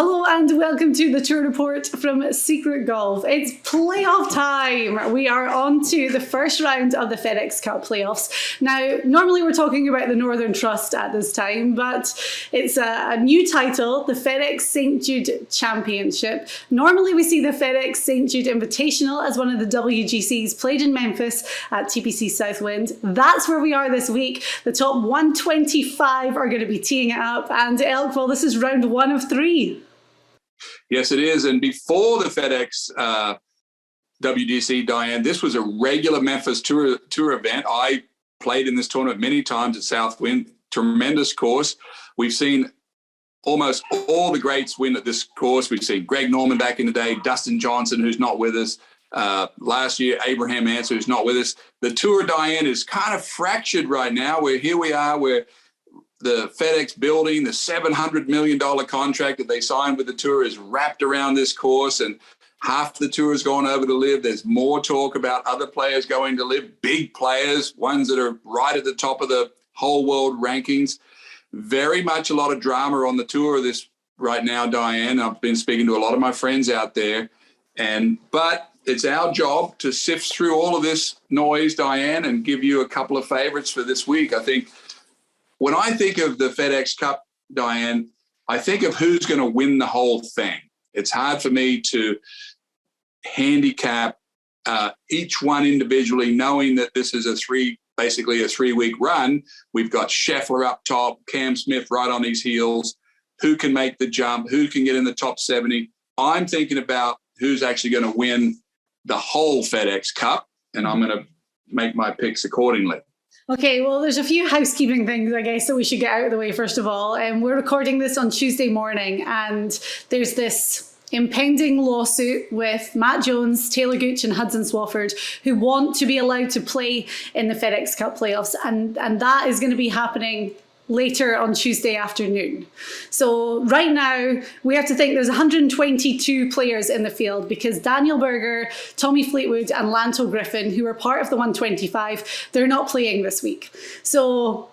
Hello and welcome to the Tour Report from Secret Golf. It's playoff time. We are on to the first round of the FedExCup Playoffs. Now, normally we're talking about the Northern Trust at this time, but it's a new title, the FedEx St. Jude Championship. Normally we see the FedEx St. Jude Invitational as one of the WGCs played in Memphis at TPC Southward. That's where we are this week. The top 125 are going to be teeing it up, and Elk, well, this is round one of three. Yes, it is. And before the FedEx WGC, Diane, this was a regular Memphis tour event. I played in this tournament many times at Southwind. Tremendous course. We've seen almost all the greats win at this course. We've seen Greg Norman back in the day, Dustin Johnson, who's not with us. Last year, Abraham Answer, who's not with us. The tour, Diane, is kind of fractured right now. Here we are, where the FedEx building, the $700 million contract that they signed with the tour is wrapped around this course, and half the tour has gone over to live. There's more talk about other players going to live, big players, ones that are right at the top of the whole world rankings. Very much a lot of drama on the tour of this right now, Diane. I've been speaking to a lot of my friends out there, but it's our job to sift through all of this noise, Diane, and give you a couple of favorites for this week. I think when I think of the FedEx Cup, Diane, I think of who's going to win the whole thing. It's hard for me to handicap each one individually, knowing that this is basically a three-week run. We've got Scheffler up top, Cam Smith right on his heels. Who can make the jump? Who can get in the top 70? I'm thinking about who's actually going to win the whole FedEx Cup, and I'm going to make my picks accordingly. Okay, well, there's a few housekeeping things, I guess, that we should get out of the way first of all. We're recording this on Tuesday morning, and there's this impending lawsuit with Matt Jones, Taylor Gooch and Hudson Swafford, who want to be allowed to play in the FedEx Cup Playoffs, and that is going to be happening later on Tuesday afternoon. So right now, we have to think there's 122 players in the field because Daniel Berger, Tommy Fleetwood and Lanto Griffin, who are part of the 125, they're not playing this week. So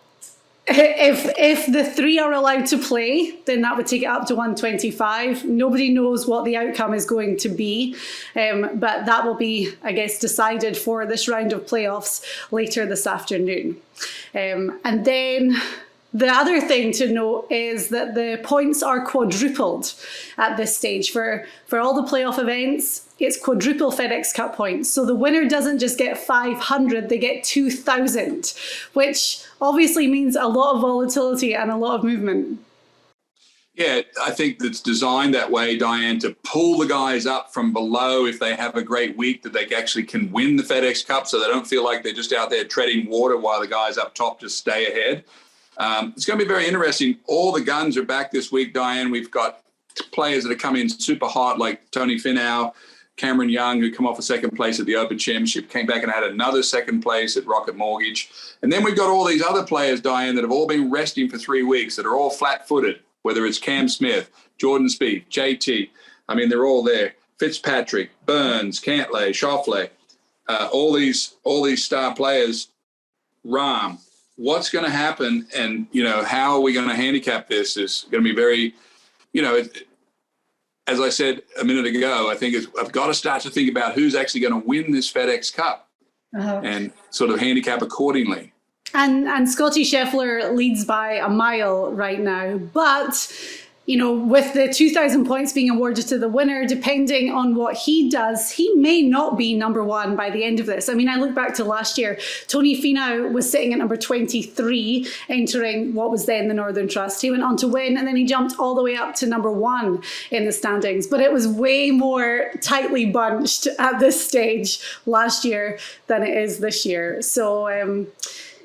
if the three are allowed to play, then that would take it up to 125. Nobody knows what the outcome is going to be, but that will be, I guess, decided for this round of playoffs later this afternoon. And then the other thing to note is that the points are quadrupled at this stage. For all the playoff events, it's quadruple FedEx Cup points. So the winner doesn't just get 500, they get 2,000, which obviously means a lot of volatility and a lot of movement. Yeah, I think it's designed that way, Diane, to pull the guys up from below if they have a great week, that they actually can win the FedEx Cup so they don't feel like they're just out there treading water while the guys up top just stay ahead. It's going to be very interesting. All the guns are back this week, Diane. We've got players that are coming in super hot, like Tony Finau, Cameron Young, who come off a second place at the Open Championship, came back and had another second place at Rocket Mortgage. And then we've got all these other players, Diane, that have all been resting for 3 weeks, that are all flat-footed, whether it's Cam Smith, Jordan Spieth, JT. I mean, they're all there. Fitzpatrick, Burns, Cantlay, Schauffele, all these star players, Rahm. What's going to happen, and how are we going to handicap this is going to be very, as I said a minute ago, I think I've got to start to think about who's actually going to win this FedEx Cup and sort of handicap accordingly. And Scottie Scheffler leads by a mile right now, but with the 2,000 points being awarded to the winner, depending on what he does, he may not be number one by the end of this. I mean, I look back to last year, Tony Finau was sitting at number 23, entering what was then the Northern Trust. He went on to win, and then he jumped all the way up to number one in the standings. But it was way more tightly bunched at this stage last year than it is this year. So,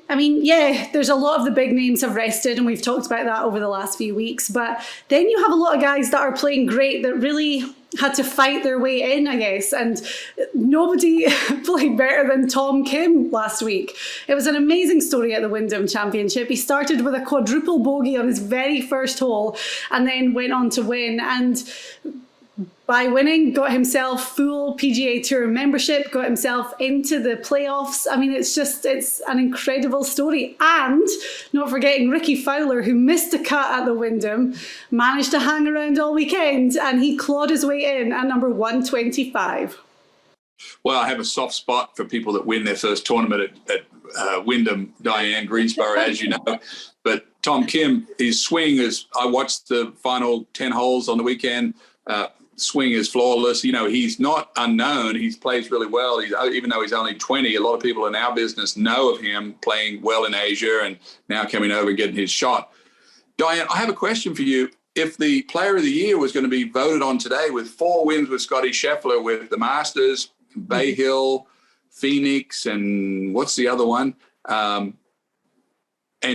I mean, yeah, there's a lot of the big names have rested, and we've talked about that over the last few weeks. But then you have a lot of guys that are playing great that really had to fight their way in, I guess. And nobody played better than Tom Kim last week. It was an amazing story at the Wyndham Championship. He started with a quadruple bogey on his very first hole and then went on to win. And by winning, got himself full PGA Tour membership, got himself into the playoffs. I mean, it's an incredible story. And not forgetting Ricky Fowler, who missed a cut at the Wyndham, managed to hang around all weekend, and he clawed his way in at number 125. Well, I have a soft spot for people that win their first tournament at Wyndham, Diane, Greensboro, as you know. But Tom Kim, his swing is, I watched the final 10 holes on the weekend. Swing is flawless. You know, he's not unknown. He plays really well. Even though he's only 20, a lot of people in our business know of him playing well in Asia and now coming over and getting his shot. Diane, I have a question for you. If the Player of the Year was going to be voted on today with 4 wins with Scotty Scheffler, with the Masters, Bay Hill, Phoenix, and what's the other one? And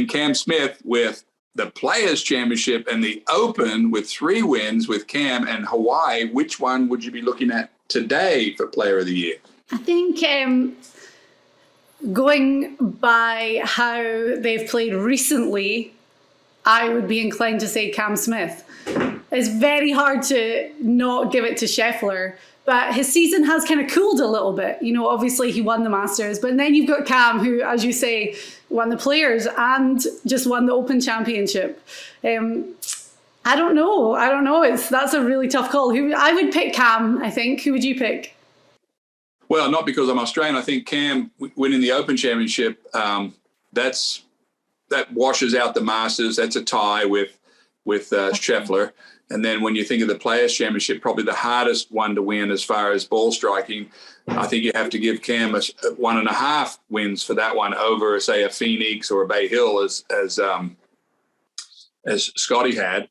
Cam Smith with the Players Championship and the Open with 3 wins with Cam and Hawaii, which one would you be looking at today for Player of the Year? I think going by how they've played recently, I would be inclined to say Cam Smith. It's very hard to not give it to Scheffler, but his season has kind of cooled a little bit. You know, obviously he won the Masters, but then you've got Cam, who, as you say, won the Players and just won the Open Championship. I don't know. That's a really tough call. I would pick Cam, I think. Who would you pick? Well, not because I'm Australian. I think Cam winning the Open Championship, that washes out the Masters. That's a tie with Scheffler. And then when you think of the Players Championship, probably the hardest one to win as far as ball striking, I think you have to give Cam 1.5 wins for that one over, say, a Phoenix or a Bay Hill as Scotty had.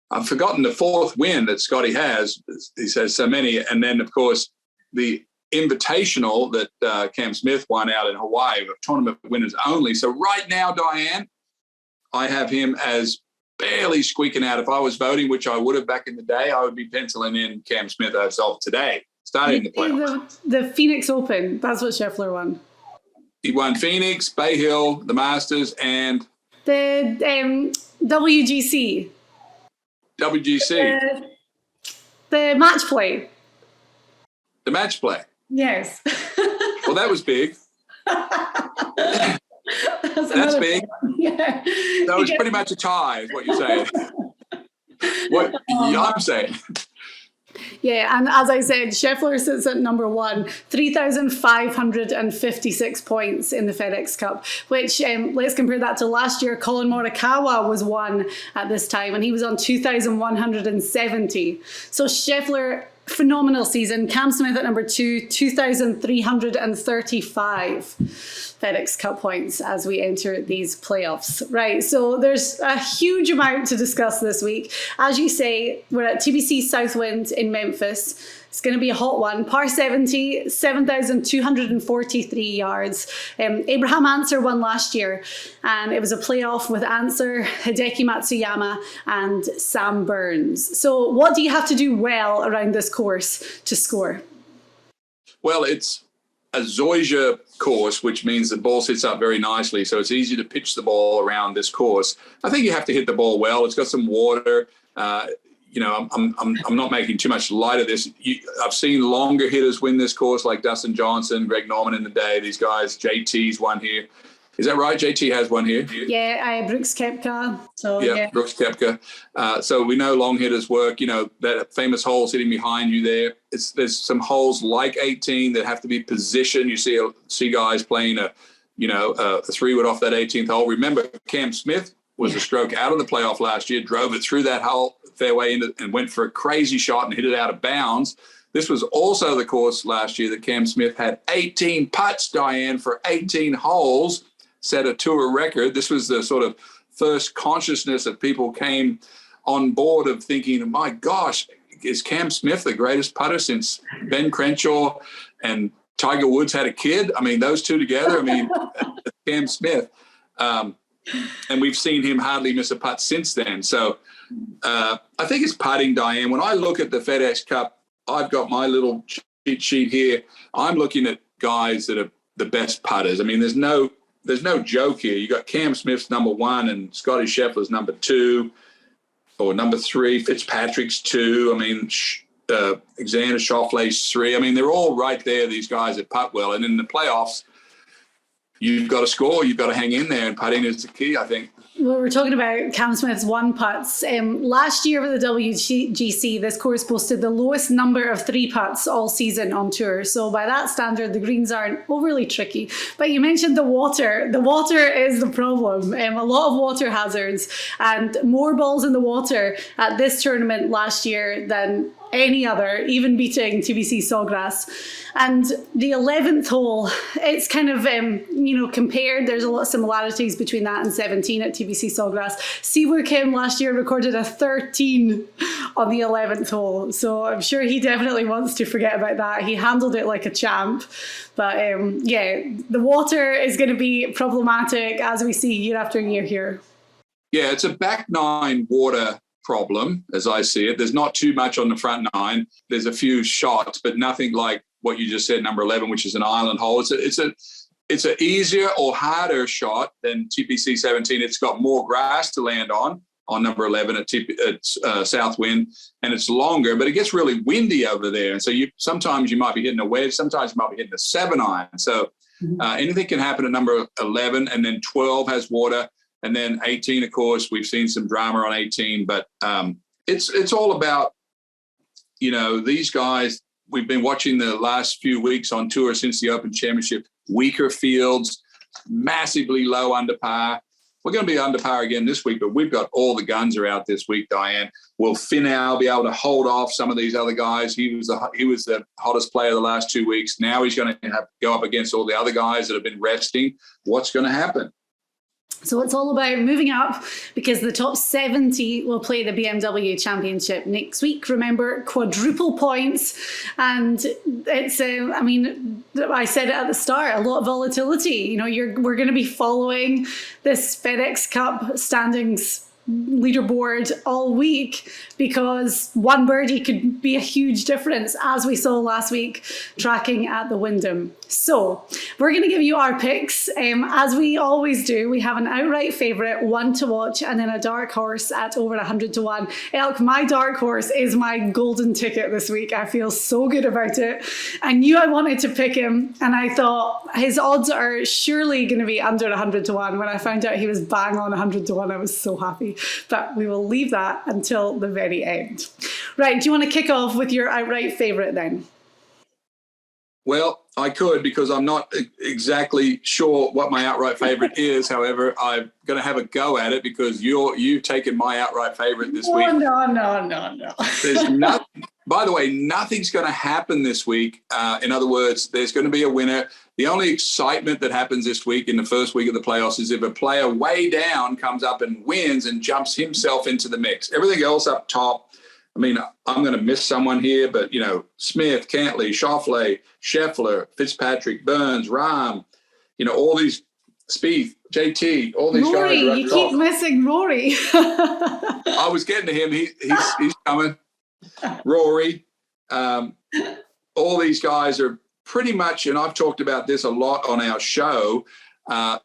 I've forgotten the 4th win that Scotty has. He says so many. And then, of course, the Invitational that Cam Smith won out in Hawaii, tournament winners only. So right now, Diane, I have him as barely squeaking out. If I was voting, which I would have back in the day, I would be penciling in Cam Smith as of today, starting the playoffs. The Phoenix Open, that's what Scheffler won. He won Phoenix, Bay Hill, the Masters, and the WGC. The match play. The match play. Yes. Well, that was big. That's big. Yeah. That was pretty much a tie, is what you're saying. What I'm saying. Yeah, and as I said, Scheffler sits at number 1, 3,556 points in the FedEx Cup, which let's compare that to last year. Colin Morikawa was 1 at this time, and he was on 2,170. So Scheffler, phenomenal season. Cam Smith at number 2, 2,335 FedEx Cup points as we enter these playoffs. Right, so there's a huge amount to discuss this week. As you say, we're at TPC Southward in Memphis. It's going to be a hot one. Par 70, 7,243 yards. Abraham Ancer won last year, and it was a playoff with Ancer, Hideki Matsuyama, and Sam Burns. So what do you have to do well around this course to score? Well, it's a Zoysia course, which means the ball sits up very nicely, so it's easy to pitch the ball around this course. I think you have to hit the ball well. It's got some water. You know, I'm not making too much light of this. I've seen longer hitters win this course, like Dustin Johnson, Greg Norman in the day. These guys, JT's won here. Is that right? JT has one here. Yeah, Brooks Koepka. So yeah, Brooks Koepka. So we know long hitters work. You know, that famous hole sitting behind you there. There's some holes like 18 that have to be positioned. You see guys playing a 3-wood off that 18th hole. Remember, Cam Smith was a stroke out of the playoff last year, drove it through that hole fairway and went for a crazy shot and hit it out of bounds. This was also the course last year that Cam Smith had 18 putts, Diane, for 18 holes, set a tour record. This was the sort of first consciousness of people came on board of thinking, my gosh, is Cam Smith the greatest putter since Ben Crenshaw and Tiger Woods had a kid? I mean, those two together, Cam Smith. And we've seen him hardly miss a putt since then. So I think it's putting, Diane. When I look at the FedEx Cup, I've got my little cheat sheet here. I'm looking at guys that are the best putters. I mean, there's no joke here. You got Cam Smith's number 1 and Scotty Scheffler's number 2 or number 3. Fitzpatrick's 2. I mean, Alexander Schauffele's 3. I mean, they're all right there, these guys that putt well. And in the playoffs, you've got to score. You've got to hang in there, and putting is the key, I think. Well, we're talking about Cam Smith's 1 putts. Last year with the WGC, this course posted the lowest number of 3 putts all season on tour. So by that standard, the greens aren't overly tricky. But you mentioned the water. The water is the problem. A lot of water hazards and more balls in the water at this tournament last year than any other, even beating TPC Sawgrass. And the 11th hole, it's kind of, compared. There's a lot of similarities between that and 17 at TPC Sawgrass. Siwoo Kim last year recorded a 13 on the 11th hole. So I'm sure he definitely wants to forget about that. He handled it like a champ. But the water is going to be problematic as we see year after year here. Yeah, it's a back 9 water problem, as I see it. There's not too much on the front 9. There's a few shots, but nothing like what you just said, number 11, which is an island hole. It's an easier or harder shot than TPC 17. It's got more grass to land on number 11 at Southwind, and it's longer, but it gets really windy over there. And so sometimes you might be hitting a wedge, sometimes you might be hitting a 7-iron. So anything can happen at number 11, and then 12 has water. And then 18, of course, we've seen some drama on 18, but it's all about, these guys. We've been watching the last few weeks on tour since the Open Championship, weaker fields, massively low under par. We're going to be under par again this week, but we've got all the guns are out this week, Diane. Will Finau be able to hold off some of these other guys? He was the hottest player the last 2 weeks. Now he's going to have to go up against all the other guys that have been resting. What's going to happen? So it's all about moving up, because the top 70 will play the BMW Championship next week. Remember, quadruple points. And it's, I said it at the start, a lot of volatility. We're going to be following this FedEx Cup standings leaderboard all week, because one birdie could be a huge difference, as we saw last week tracking at the Wyndham. So we're going to give you our picks. As we always do, we have an outright favourite, 1 to watch, and then a dark horse at over 100 to 1. Elk, my dark horse is my golden ticket this week. I feel so good about it. I knew I wanted to pick him, and I thought his odds are surely going to be under 100 to 1. When I found out he was bang on 100 to 1, I was so happy. But we will leave that until the very end. Right, do you want to kick off with your outright favourite then? Well, I could, because I'm not exactly sure what my outright favourite is. However, I'm going to have a go at it, because you've taken my outright favourite this week. No. There's nothing. By the way, nothing's going to happen this week. In other words, there's going to be a winner. The only excitement that happens this week in the first week of the playoffs is if a player way down comes up and wins and jumps himself into the mix. Everything else up top, I'm going to miss someone here, but, Smith, Cantley, Scheffler, Fitzpatrick, Burns, Rahm, all these, Spieth, JT, all these Rory, guys. you keep missing Rory. I was getting to him. He's coming. Rory. All these guys are pretty much, and I've talked about this a lot on our show,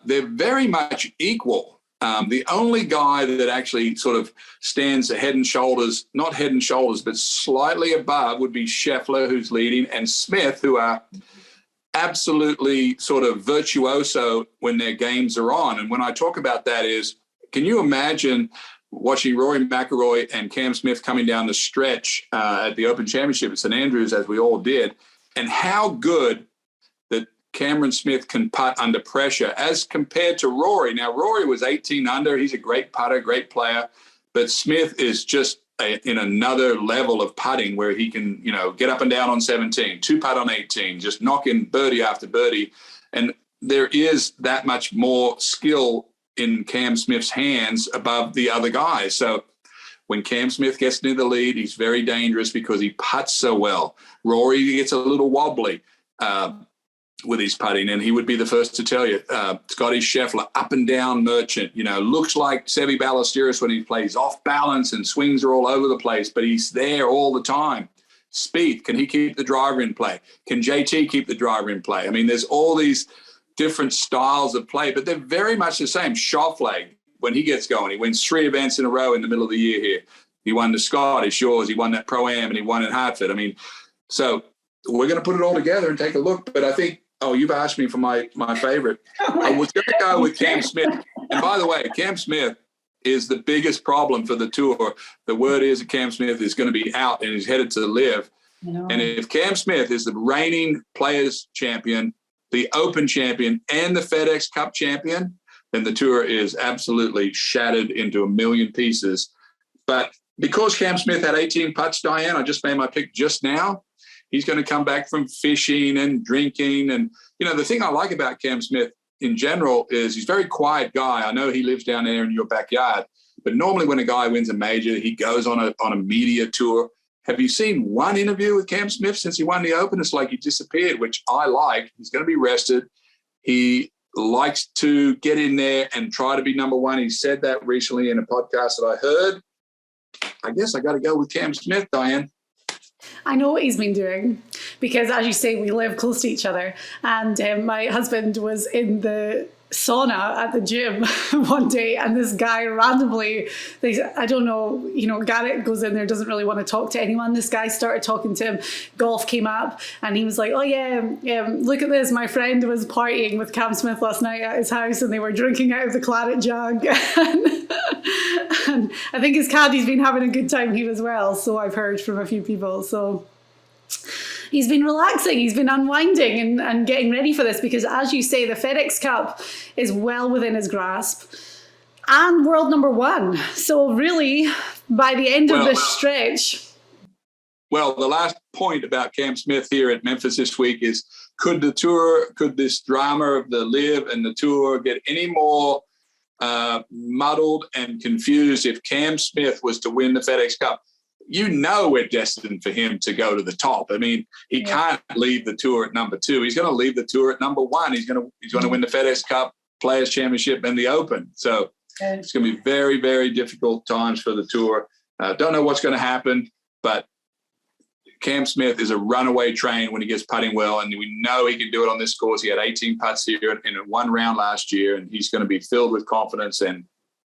they're very much equal. The only guy that actually sort of stands head and shoulders, not head and shoulders, but slightly above would be Scheffler, who's leading, and Smith, who are absolutely sort of virtuoso when their games are on. And when I talk about that is, can you imagine watching Rory McIlroy and Cam Smith coming down the stretch at the Open Championship at St Andrews, as we all did, and how good that Cameron Smith can putt under pressure as compared to Rory. Now, Rory was 18 under. He's a great putter, great player. But Smith is just in another level of putting where he can, get up and down on 17, 2-putt on 18, just knock in birdie after birdie. And there is that much more skill in Cam Smith's hands above the other guys. So when Cam Smith gets into the lead, he's very dangerous because he putts so well. Rory gets a little wobbly with his putting, and he would be the first to tell you. Scotty Scheffler, up and down merchant, looks like Seve Ballesteros when he plays off balance and swings are all over the place, but he's there all the time. Spieth, can he keep the driver in play? Can JT keep the driver in play? There's all these different styles of play, but they're very much the same. Schauffele, when he gets going, he wins 3 events in a row in the middle of the year here. He won the Scottish Shores. He won that Pro-Am, and he won in Hartford. I mean, so we're going to put it all together and take a look. But I think, you've asked me for my favorite. I was going to go with Cam Smith. And by the way, Cam Smith is the biggest problem for the tour. The word is that Cam Smith is going to be out and he's headed to the Live. And if Cam Smith is the reigning Players champion, the Open champion, and the FedEx Cup champion, then the tour is absolutely shattered into a million pieces. But because Cam Smith had 18 putts, Diane, I just made my pick just now. He's going to come back from fishing and drinking. And, the thing I like about Cam Smith in general is he's a very quiet guy. I know he lives down there in your backyard, but normally when a guy wins a major, he goes on a media tour. Have you seen one interview with Cam Smith since he won the Open? It's like he disappeared, which I like. He's going to be rested. He likes to get in there and try to be number one. He said that recently in a podcast that I heard. I guess I got to go with Cam Smith, Diane. I know what he's been doing because, as you say, we live close to each other. And my husband was in the sauna at the gym one day, and this guy randomly, I don't know, Garrett goes in there, doesn't really want to talk to anyone. This guy started talking to him. Golf came up, and he was like, "Oh yeah, look at this. My friend was partying with Cam Smith last night at his house, and they were drinking out of the claret jug." And I think his caddy's been having a good time here as well. So I've heard from a few people. So he's been relaxing, he's been unwinding and getting ready for this because, as you say, the FedEx Cup is well within his grasp and world number one. So really, by the end of this stretch... Well, the last point about Cam Smith here at Memphis this week is, could this drama of the Live and the tour get any more muddled and confused if Cam Smith was to win the FedEx Cup? We're destined for him to go to the top. I mean, he can't leave the tour at number 2. He's going to leave the tour at number 1. He's going to win the FedEx Cup, Players Championship, and the Open. So it's going to be very, very difficult times for the tour. Don't know what's going to happen, but Cam Smith is a runaway train when he gets putting well, and we know he can do it on this course. He had 18 putts here in one round last year, and he's going to be filled with confidence, and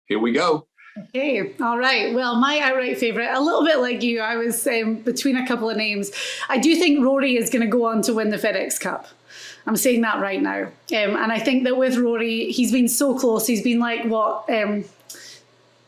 here we go. Okay, all right. Well, my outright favourite, a little bit like you, I was between a couple of names. I do think Rory is going to go on to win the FedEx Cup. I'm saying that right now. And I think that with Rory, he's been so close. He's been like,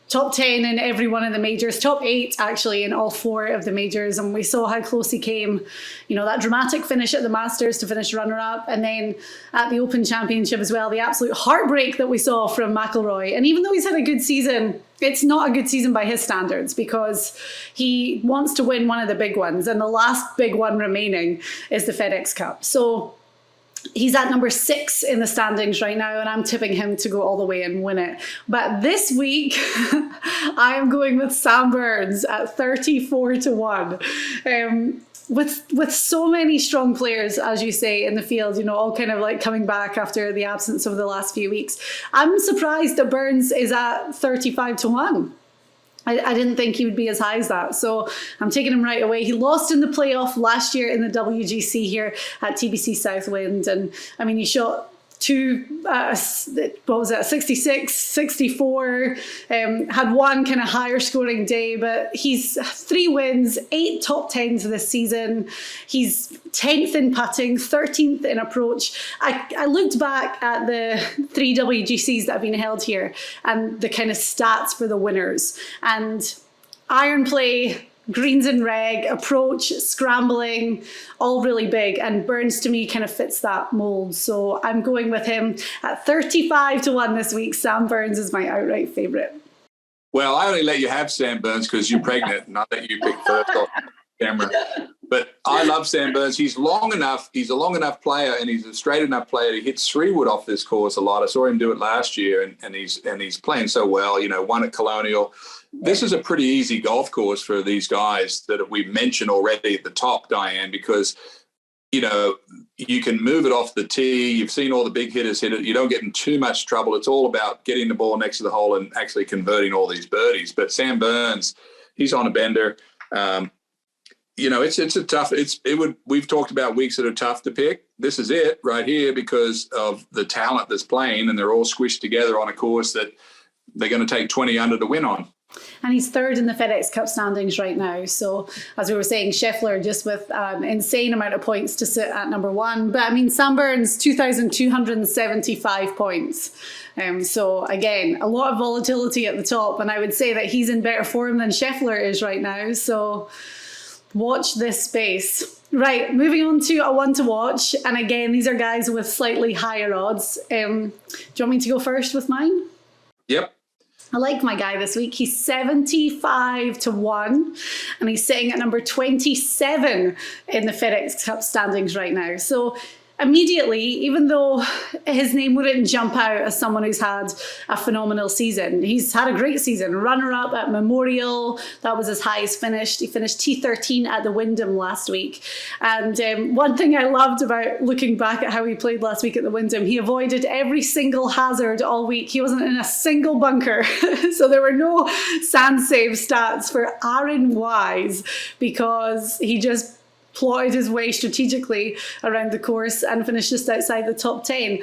top 10 in every one of the majors, top 8 actually in all 4 of the majors. And we saw how close he came, that dramatic finish at the Masters to finish runner-up, and then at the Open Championship as well, the absolute heartbreak that we saw from McIlroy. And even though he's had a good season, it's not a good season by his standards because he wants to win one of the big ones. And the last big one remaining is the FedEx Cup. So he's at number 6 in the standings right now, and I'm tipping him to go all the way and win it. But this week, I am going with Sam Burns at 34-1. With so many strong players, as you say, in the field, all kind of like coming back after the absence of the last few weeks. I'm surprised that Burns is at 35-1. I didn't think he would be as high as that. So I'm taking him right away. He lost in the playoff last year in the WGC here at TPC Southward. And I mean, he shot 66, 64, had one kind of higher scoring day, but he's 3 wins, 8 top 10s this season. He's 10th in putting, 13th in approach. I looked back at the 3 WGCs that have been held here and the kind of stats for the winners, and iron play, greens and reg, approach, scrambling, all really big. And Burns to me kind of fits that mold. So I'm going with him at 35-1 this week. Sam Burns is my outright favourite. Well, I only let you have Sam Burns because you're pregnant, and I let you pick first off camera. But I love Sam Burns. He's long enough. He's a long enough player, and he's a straight enough player to hit 3-wood off this course a lot. I saw him do it last year, and he's playing so well. Won at Colonial. This is a pretty easy golf course for these guys that we've mentioned already at the top, Diane, because, you can move it off the tee. You've seen all the big hitters hit it. You don't get in too much trouble. It's all about getting the ball next to the hole and actually converting all these birdies. But Sam Burns, he's on a bender. It's a tough, we've talked about weeks that are tough to pick. This is it right here because of the talent that's playing, and they're all squished together on a course that they're going to take 20 under to win on. And he's third in the FedEx Cup standings right now. So, as we were saying, Scheffler just with an insane amount of points to sit at number one. But I mean, Sam Burns, 2,275 points. So, again, a lot of volatility at the top. And I would say that he's in better form than Scheffler is right now. So, watch this space. Right, moving on to a one to watch. And again, these are guys with slightly higher odds. Do you want me to go first with mine? Yep. I like my guy this week. He's 75 to 1, and he's sitting at number 27 in the FedEx Cup standings right now. So immediately, even though his name wouldn't jump out as someone who's had a phenomenal season, he's had a great season. Runner-up at Memorial, that was his highest finished. He finished T13 at the Wyndham last week. And one thing I loved about looking back at how he played last week at the Wyndham, he avoided every single hazard all week. He wasn't in a single bunker. So there were no sand save stats for Aaron Wise because he just plotted his way strategically around the course and finished just outside the top 10.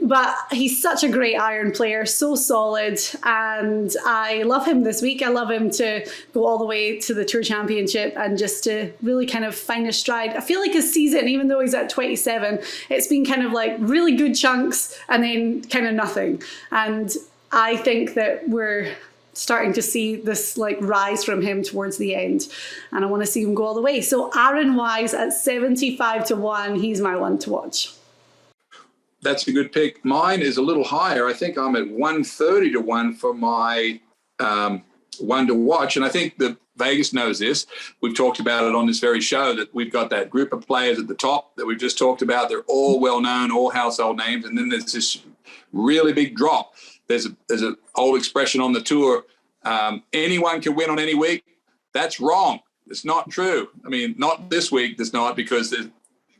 But he's such a great iron player, so solid, and I love him this week. I love him to go all the way to the Tour Championship and just to really kind of find a stride. I feel like his season, even though he's at 27, it's been kind of like really good chunks and then kind of nothing. And I think that we're starting to see this like rise from him towards the end, and I want to see him go all the way. So Aaron Wise at 75 to 1, he's my one to watch. That's a good pick. Mine is a little higher. I think I'm at 130 to 1 for my one to watch, and I think the Vegas knows this. We've talked about it on this very show that we've got that group of players at the top that we've just talked about. They're all well known, all household names, and then there's this really big drop. There's an old expression on the tour, anyone can win on any week. That's wrong. It's not true. I mean, not this week, there's not, because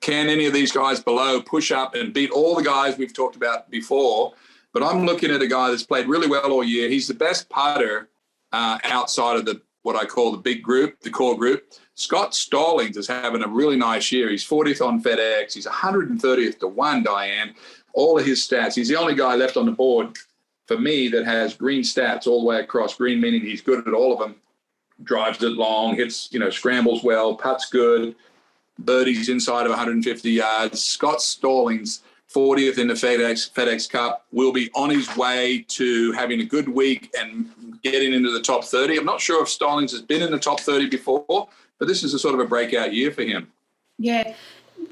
can any of these guys below push up and beat all the guys we've talked about before? But I'm looking at a guy that's played really well all year. He's the best putter outside of what I call the big group, the core group. Scott Stallings is having a really nice year. He's 40th on FedEx. He's 130th to 1, Diane. All of his stats. He's the only guy left on the board for me that has green stats all the way across. Green meaning he's good at all of them. Drives it long, hits, scrambles well, putts good, birdies inside of 150 yards. Scott Stallings, 40th in the FedEx Cup, will be on his way to having a good week and getting into the top 30. I'm not sure if Stallings has been in the top 30 before, but this is a sort of a breakout year for him. Yeah.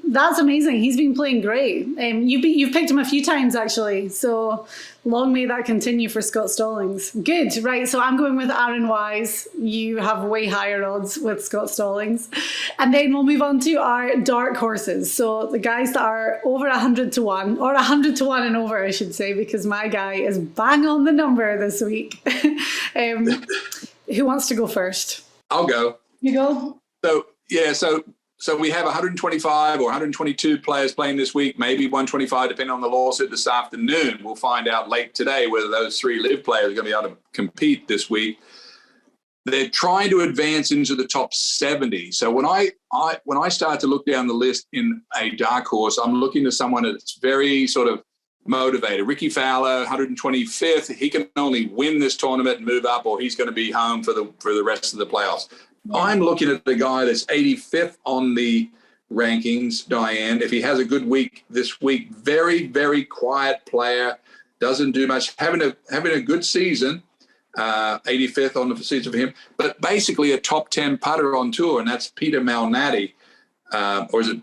That's amazing. He's been playing great. You've picked him a few times, actually. So long may that continue for Scott Stallings. Good. Right. So I'm going with Aaron Wise. You have way higher odds with Scott Stallings. And then we'll move on to our dark horses. So the guys that are over 100 to 1, or 100 to 1 and over, I should say, because my guy is bang on the number this week. Who wants to go first? I'll go. You go? So we have 125 or 122 players playing this week, maybe 125, depending on the lawsuit this afternoon. We'll find out late today whether those 3 live players are going to be able to compete this week. They're trying to advance into the top 70. So when I start to look down the list in a dark horse, I'm looking to someone that's very sort of motivated. Ricky Fowler, 125th. He can only win this tournament and move up, or he's going to be home for the rest of the playoffs. I'm looking at the guy that's 85th on the rankings, Diane. If he has a good week this week, very, very quiet player, doesn't do much, having a good season, 85th on the season for him, but basically a top 10 putter on tour, and that's Peter Malnati. Or is it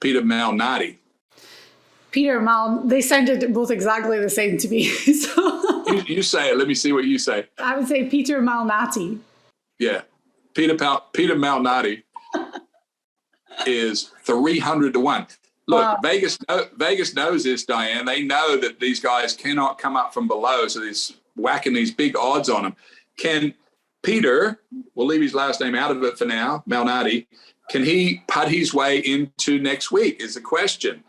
Peter Malnati? They sounded both exactly the same to me. So you say it. Let me see what you say. I would say Peter Malnati. Yeah. Peter Malnati is 300 to 1. Look, wow. Vegas knows this, Diane. They know that these guys cannot come up from below, so they're whacking these big odds on them. Can Peter, we'll leave his last name out of it for now, Malnati, can he putt his way into next week is the question.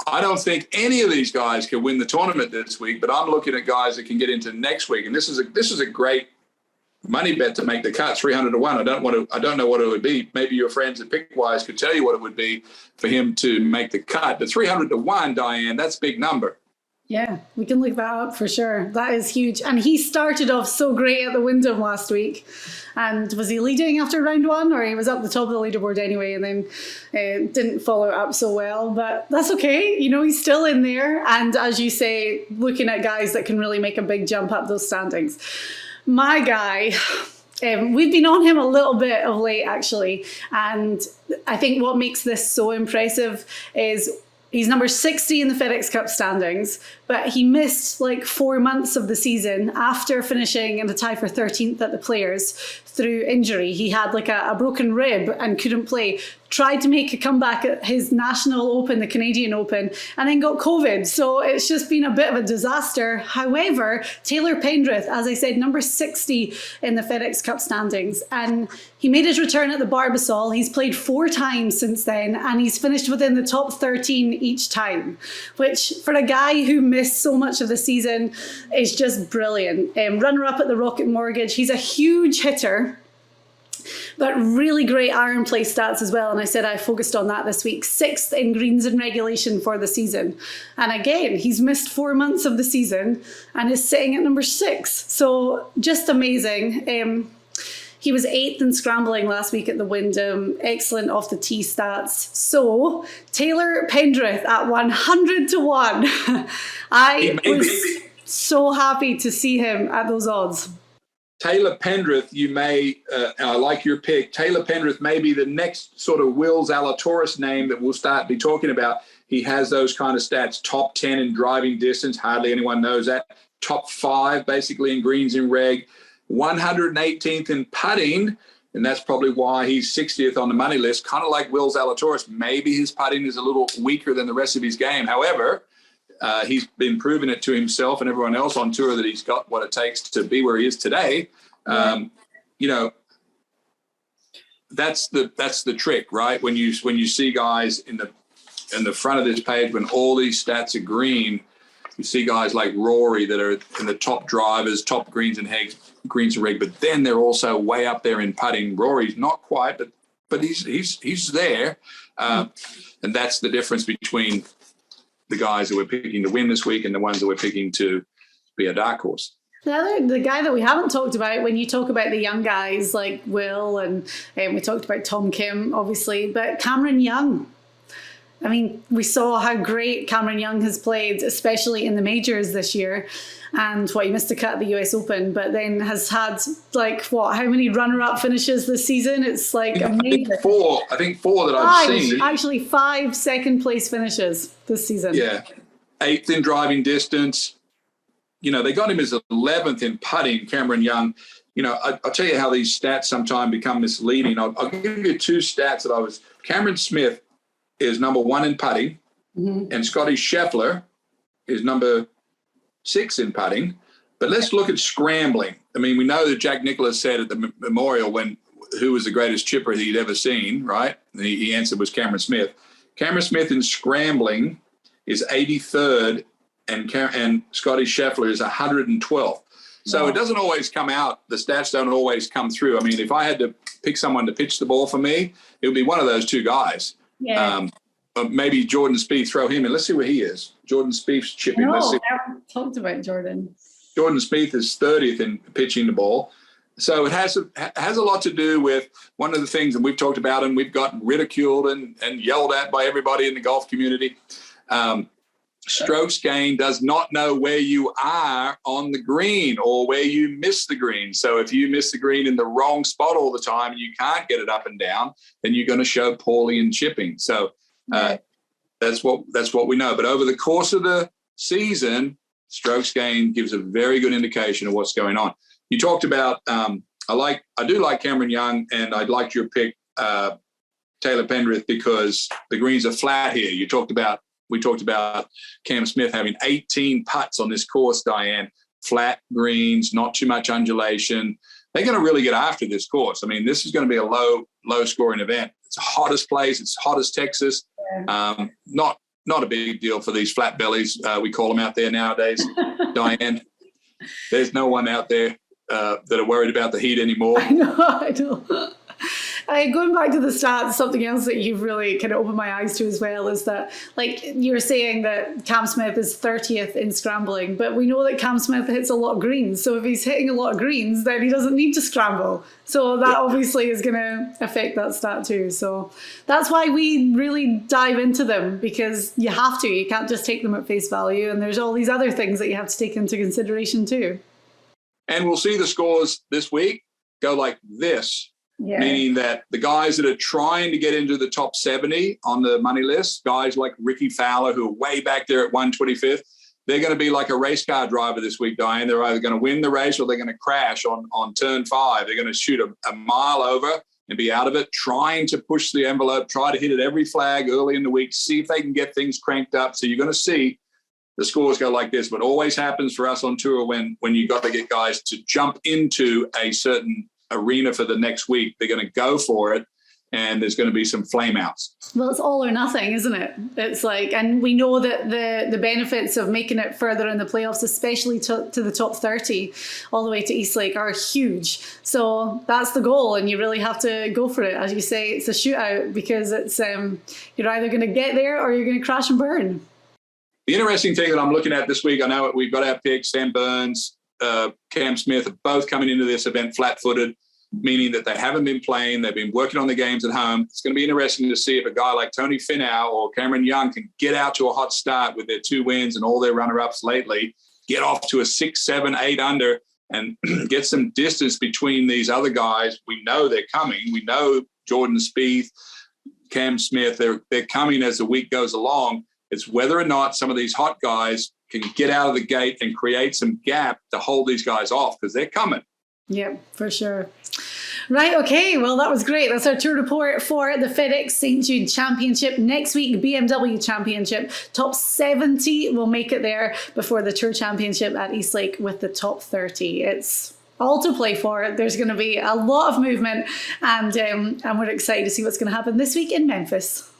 I don't think any of these guys can win the tournament this week, but I'm looking at guys that can get into next week, and this is a great money bet to make the cut, 300 to 1. I don't know what it would be. Maybe your friends at Pickwise could tell you what it would be for him to make the cut. But 300 to 1, Diane, that's a big number. Yeah, we can look that up for sure. That is huge. And he started off so great at the Wyndham last week. And was he leading after round one, or he was up the top of the leaderboard anyway, and then didn't follow it up so well? But that's okay. You know, he's still in there. And as you say, looking at guys that can really make a big jump up those standings. My guy, we've been on him a little bit of late, actually. And I think what makes this so impressive is he's number 60 in the FedEx Cup standings, but he missed like 4 months of the season after finishing in the tie for 13th at the Players through injury. He had like a broken rib and couldn't play. Tried to make a comeback at his National Open, the Canadian Open, and then got COVID. So it's just been a bit of a disaster. However, Taylor Pendrith, as I said, number 60 in the FedEx Cup standings. And he made his return at the Barbasol. He's played 4 times since then, and he's finished within the top 13 each time, which for a guy who missed so much of the season is just brilliant. Runner-up at the Rocket Mortgage. He's a huge hitter, but really great iron play stats as well. And I said I focused on that this week. 6th in greens in regulation for the season. And again, he's missed 4 months of the season and is sitting at number 6. So just amazing. He was 8th in scrambling last week at the Wyndham. Excellent off the tee stats. So Taylor Pendrith at 100 to 1. I was so happy to see him at those odds. Taylor Pendrith, you may, I like your pick. Taylor Pendrith may be the next sort of Will Zalatoris name that we'll start be talking about. He has those kind of stats, top 10 in driving distance. Hardly anyone knows that. Top 5 basically in greens in reg. 118th in putting, and that's probably why he's 60th on the money list, kind of like Will Zalatoris. Maybe his putting is a little weaker than the rest of his game. However, he's been proving it to himself and everyone else on tour that he's got what it takes to be where he is today. You know, that's the trick, right? When you see guys in the front of this page, when all these stats are green, you see guys like Rory that are in the top drivers, top greens and reg, but then they're also way up there in putting. Rory's not quite, but he's there, and that's the difference between the guys that we're picking to win this week and the ones that we're picking to be a dark horse. The guy that we haven't talked about when you talk about the young guys like Will and we talked about Tom Kim, obviously, but Cameron Young. I mean, we saw how great Cameron Young has played, especially in the majors this year. And he missed a cut at the US Open, but then has had how many runner-up finishes this season? It's like amazing. I think four that I've seen. Actually, 5 second-place finishes this season. Yeah. 8th in driving distance. You know, they got him as 11th in putting, Cameron Young. You know, I'll tell you how these stats sometimes become misleading. I'll give you 2 stats that Cameron Smith is number 1 in putting, and Scotty Scheffler is number 6 in putting. But let's look at scrambling. I mean, we know that Jack Nicklaus said at the Memorial who was the greatest chipper he'd ever seen, right? The answer was Cameron Smith. Cameron Smith in scrambling is 83rd, and Scotty Scheffler is 112th. So It doesn't always come out. The stats don't always come through. I mean, if I had to pick someone to pitch the ball for me, it would be one of those 2 guys. Yeah. Maybe Jordan Spieth, throw him in. Let's see where he is. Jordan Spieth's chipping. No, I haven't talked about Jordan. Jordan Spieth is 30th in pitching the ball. So it has a lot to do with one of the things, and we've talked about, and we've gotten ridiculed and yelled at by everybody in the golf community. Strokes gain does not know where you are on the green or where you miss the green. So if you miss the green in the wrong spot all the time and you can't get it up and down, then you're going to show poorly in chipping. So that's what we know. But over the course of the season, strokes gain gives a very good indication of what's going on. You talked about I do like Cameron Young, and I liked your pick, Taylor Pendrith, because the greens are flat here. We talked about Cam Smith having 18 putts on this course, Diane. Flat greens, not too much undulation. They're going to really get after this course. I mean, this is going to be a low scoring event. It's the hottest place. It's hot as Texas. Yeah. Not a big deal for these flat bellies. We call them out there nowadays, Diane. There's no one out there that are worried about the heat anymore. I know. Going back to the stats, something else that you've really kind of opened my eyes to as well is that, like, you're saying that Cam Smith is 30th in scrambling, but we know that Cam Smith hits a lot of greens. So if he's hitting a lot of greens, then he doesn't need to scramble. So that obviously is going to affect that stat too. So that's why we really dive into them, because you have to. You can't just take them at face value. And there's all these other things that you have to take into consideration too. And we'll see the scores this week go like this, meaning that the guys that are trying to get into the top 70 on the money list, guys like Ricky Fowler, who are way back there at 125th, they're going to be like a race car driver this week, Diane. They're either going to win the race or they're going to crash on turn 5. They're going to shoot a mile over and be out of it, trying to push the envelope, try to hit at every flag early in the week, see if they can get things cranked up. So you're going to see the scores go like this. But always happens for us on tour when you got to get guys to jump into a certain arena for the next week. They're going to go for it, and there's going to be some flame outs. Well, it's all or nothing, isn't it? It's like, and we know that the benefits of making it further in the playoffs, especially to the top 30, all the way to Eastlake, are huge. So that's the goal, and you really have to go for it. As you say, it's a shootout, because it's you're either going to get there or you're going to crash and burn. The interesting thing that I'm looking at this week, I know we've got our picks, Sam Burns, Cam Smith, are both coming into this event flat-footed, meaning that they haven't been playing. They've been working on the games at home. It's going to be interesting to see if a guy like Tony Finau or Cameron Young can get out to a hot start with their 2 wins and all their runner-ups lately, get off to a 6, 7, 8 under, and get some distance between these other guys. We know they're coming. We know Jordan Spieth, Cam Smith, they're coming as the week goes along. It's whether or not some of these hot guys can get out of the gate and create some gap to hold these guys off, because they're coming. Yeah, for sure. Right, okay, well, that was great. That's our tour report for the FedEx St. Jude Championship. Next week, BMW Championship. Top 70 will make it there before the Tour Championship at Eastlake with the top 30. It's all to play for. There's going to be a lot of movement, and we're excited to see what's going to happen this week in Memphis.